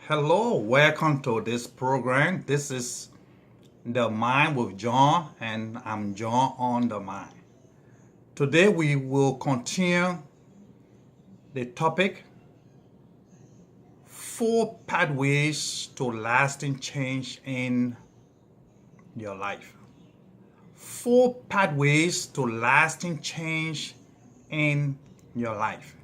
Hello, welcome to this program. This is The Mind with John, and I'm John on the Mind. Today we will continue the topic four pathways to lasting change in your life. Four pathways to lasting change in your life.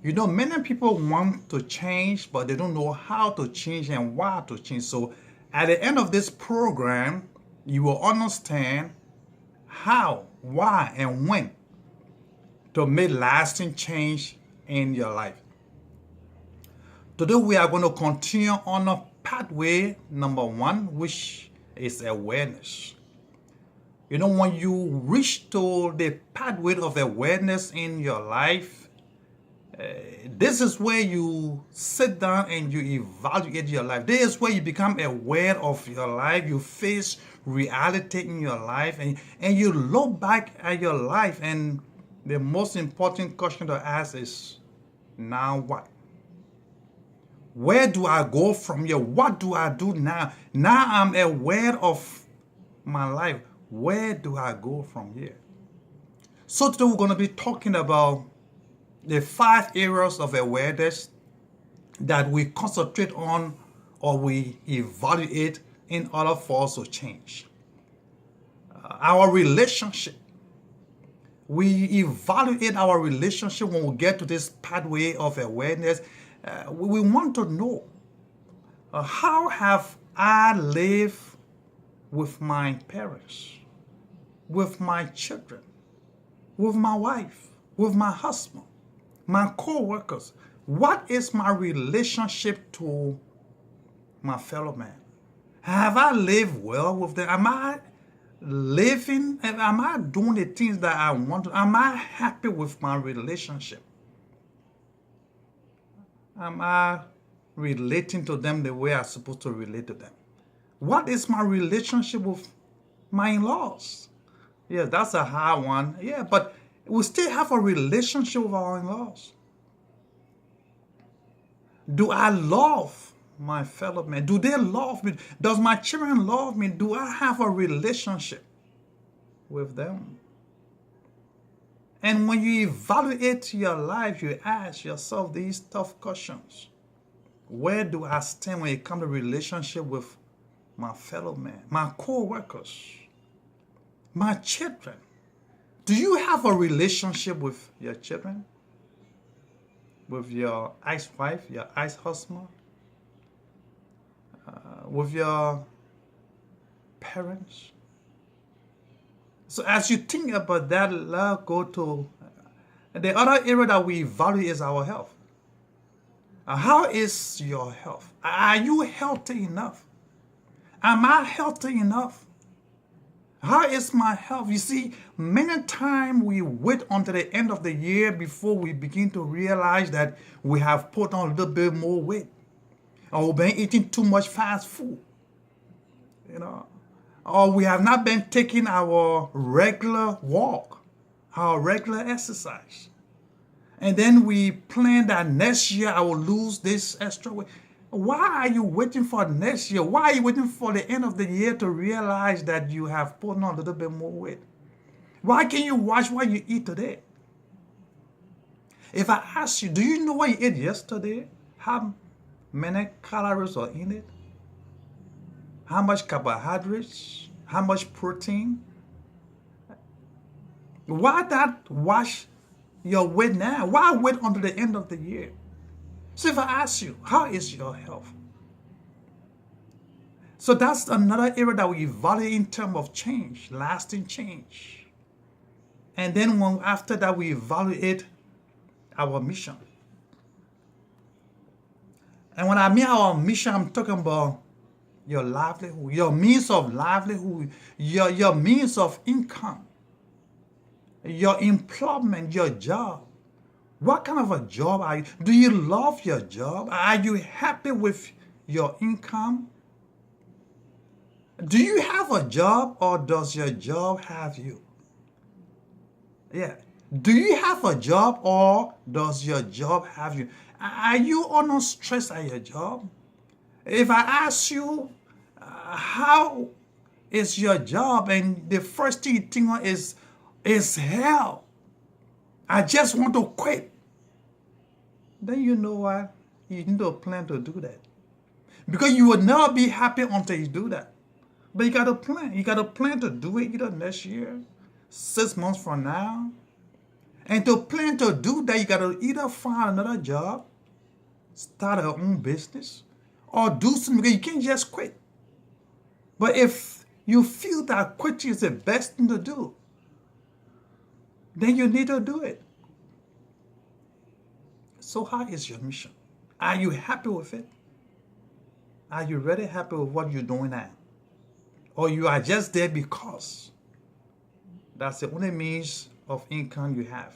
Many people want to change, but they don't know how to change and why to change. So, at the end of this program, you will understand how, why, and when to make lasting change in your life. Today, we are going to continue on a pathway number one, which is awareness. When you reach to the pathway of awareness in your life, this is where you sit down and you evaluate your life. This is where you become aware of your life. You face reality in your life and you look back at your life. And the most important question to ask is, now what? Where do I go from here? What do I do now? Now I'm aware of my life. Where do I go from here? So today we're going to be talking about the 5 areas of awareness that we concentrate on or we evaluate in order for us to change. Our relationship. We evaluate our relationship when we get to this pathway of awareness. We want to know how have I lived with my parents, with my children, with my wife, with my husband, my co-workers. What is my relationship to my fellow man? Have I lived well with them? Am I doing the things that I want to? Am I happy with my relationship? Am I relating to them the way I'm supposed to relate to them? What is my relationship with my in-laws? Yeah, that's a hard one. Yeah, but we still have a relationship with our in-laws. Do I love my fellow men? Do they love me? Does my children love me? Do I have a relationship with them? And when you evaluate your life, you ask yourself these tough questions. Where do I stand when it comes to relationship with my fellow men, my co-workers, my children? Do you have a relationship with your children? With your ex-wife, your ex-husband? With your parents? So as you think about that, let's go to the other area that we value is our health. How is your health? Are you healthy enough? Am I healthy enough? How is my health? You see, many times we wait until the end of the year before we begin to realize that we have put on a little bit more weight. Or we've been eating too much fast food. Or we have not been taking our regular walk, our regular exercise. And then we plan that next year I will lose this extra weight. Why are you waiting for next year? Why are you waiting for the end of the year to realize that you have put on a little bit more weight? Why can't you watch what you eat today? If I ask you, do you know what you ate yesterday? How many calories are in it? How much carbohydrates? How much protein? Why not watch your weight now? Why wait until the end of the year? So if I ask you, how is your health? So that's another area that we evaluate in terms of change, lasting change. And then after that, we evaluate our mission. And when I mean our mission, I'm talking about your livelihood, your means of livelihood, your means of income, your employment, your job. What kind of a job are you? Do you love your job? Are you happy with your income? Do you have a job or does your job have you? Yeah. Do you have a job or does your job have you? Are you under stress at your job? If I ask you, how is your job, and the first thing you think of is hell, I just want to quit, then you know what? You need to plan to do that. Because you will never be happy until you do that. But you got to plan. You got to plan to do it either next year, 6 months from now. And to plan to do that, you got to either find another job, start your own business, or do something, because you can't just quit. But if you feel that quitting is the best thing to do, then you need to do it. So how is your mission? Are you happy with it? Are you really happy with what you're doing now? Or you are just there because that's the only means of income you have?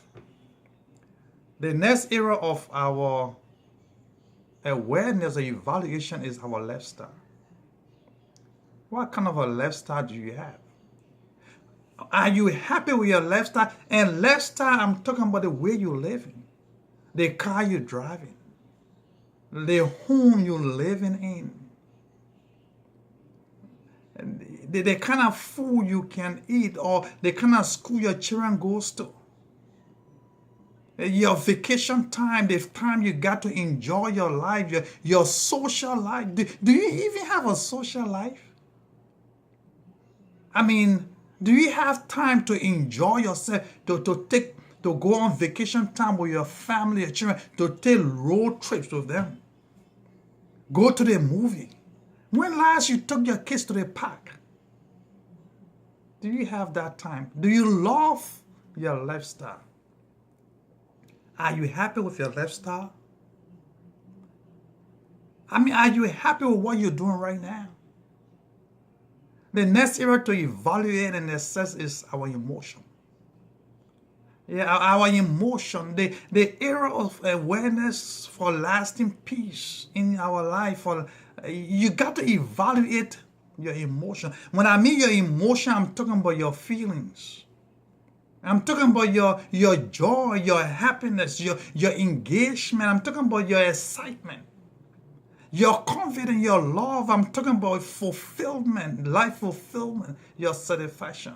The next area of our awareness or evaluation is our lifestyle. What kind of a lifestyle do you have? Are you happy with your lifestyle? And lifestyle, I'm talking about the way you're living, the car you're driving, the home you're living in, the kind of food you can eat, or the kind of school your children goes to, your vacation time, the time you got to enjoy your life, your social life. Do you even have a social life? I mean, do you have time to enjoy yourself, to go on vacation time with your family, your children, to take road trips with them, go to the movie? When last you took your kids to the park? Do you have that time? Do you love your lifestyle? Are you happy with your lifestyle? I mean, are you happy with what you're doing right now? The next area to evaluate and assess is our emotion. Yeah, our emotion, the area of awareness for lasting peace in our life. You got to evaluate your emotion. When I mean your emotion, I'm talking about your feelings. I'm talking about your joy, your happiness, your engagement. I'm talking about your excitement, your confidence, your love. I'm talking about fulfillment, life fulfillment, your satisfaction.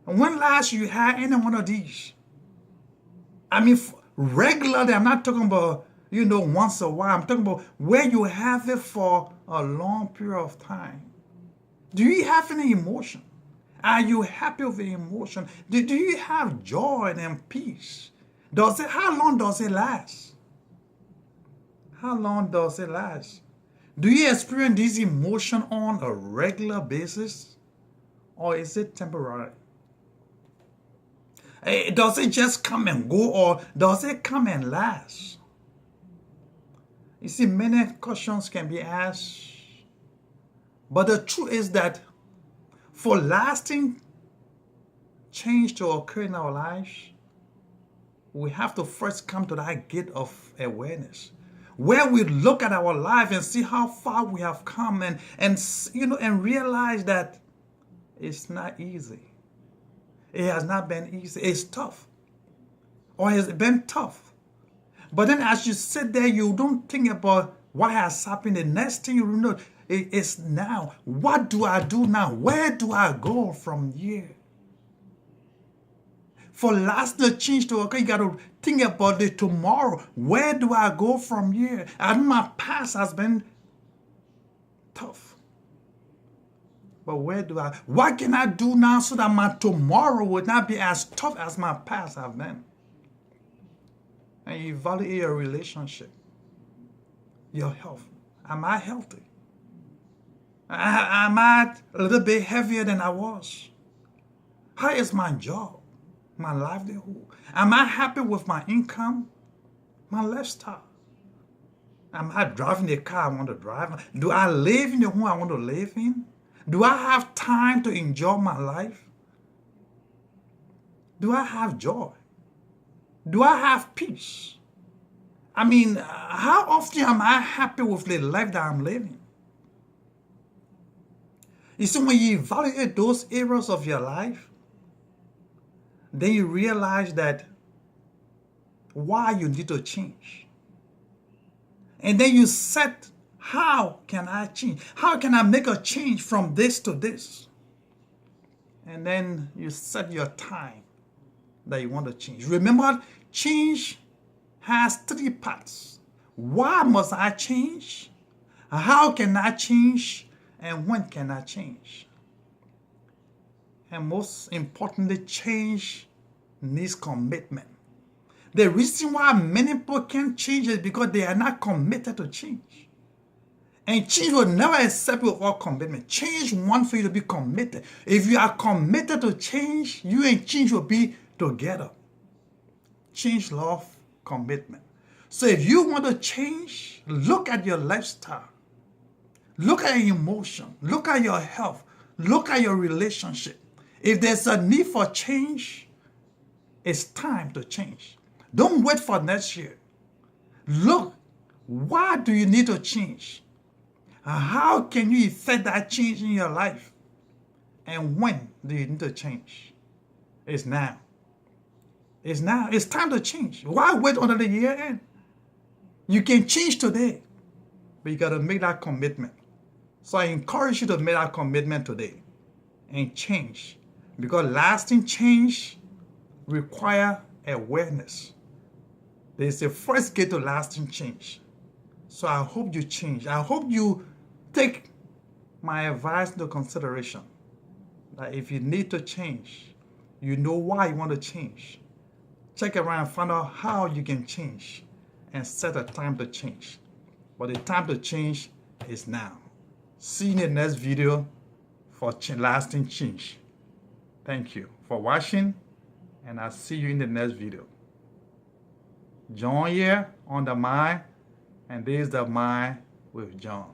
And when last you had any one of these? I mean, regularly, I'm not talking about, once a while. I'm talking about where you have it for a long period of time. Do you have any emotion? Are you happy with the emotion? Do you have joy and peace? How long does it last? How long does it last? Do you experience this emotion on a regular basis? Or is it temporary? Does it just come and go, or does it come and last? You see, many questions can be asked, but the truth is that for lasting change to occur in our lives, we have to first come to that gate of awareness, where we look at our life and see how far we have come, and realize that it's not easy. It has not been easy. It's tough. Or it's been tough. But then as you sit there, you don't think about what has happened. The next thing you know is now. What do I do now? Where do I go from here? For lasting change to occur, you got to think about the tomorrow. Where do I go from here? And my past has been tough. But what can I do now so that my tomorrow will not be as tough as my past have been? And you evaluate your relationship, your health. Am I healthy? Am I a little bit heavier than I was? How is my job, my livelihood? Am I happy with my income, my lifestyle? Am I driving the car I want to drive? Do I live in the home I want to live in? Do I have time to enjoy my life? Do I have joy? Do I have peace? I mean, how often am I happy with the life that I'm living? You see, when you evaluate those areas of your life, then you realize that why you need to change. And then you set How can I change? How can I make a change from this to this? And then you set your time that you want to change. Remember, change has three parts. Why must I change? How can I change? And when can I change? And most importantly, change needs commitment. The reason why many people can't change is because they are not committed to change. And change will never accept you without commitment. Change wants for you to be committed. If you are committed to change, you and change will be together. Change love commitment. So if you want to change, look at your lifestyle. Look at your emotion. Look at your health. Look at your relationship. If there's a need for change, it's time to change. Don't wait for next year. Look, why do you need to change? How can you effect that change in your life? And when do you need to change? It's now. It's now. It's time to change. Why wait until the year end? You can change today, but you got to make that commitment. So I encourage you to make that commitment today and change, because lasting change requires awareness. There's the first gate to lasting change. So I hope you change. I hope you take my advice into consideration. That if you need to change, you know why you want to change. Check around and find out how you can change and set a time to change. But the time to change is now. See you in the next video for lasting change. Thank you for watching, and I'll see you in the next video. John here on the Mind, and this is the Mind with John.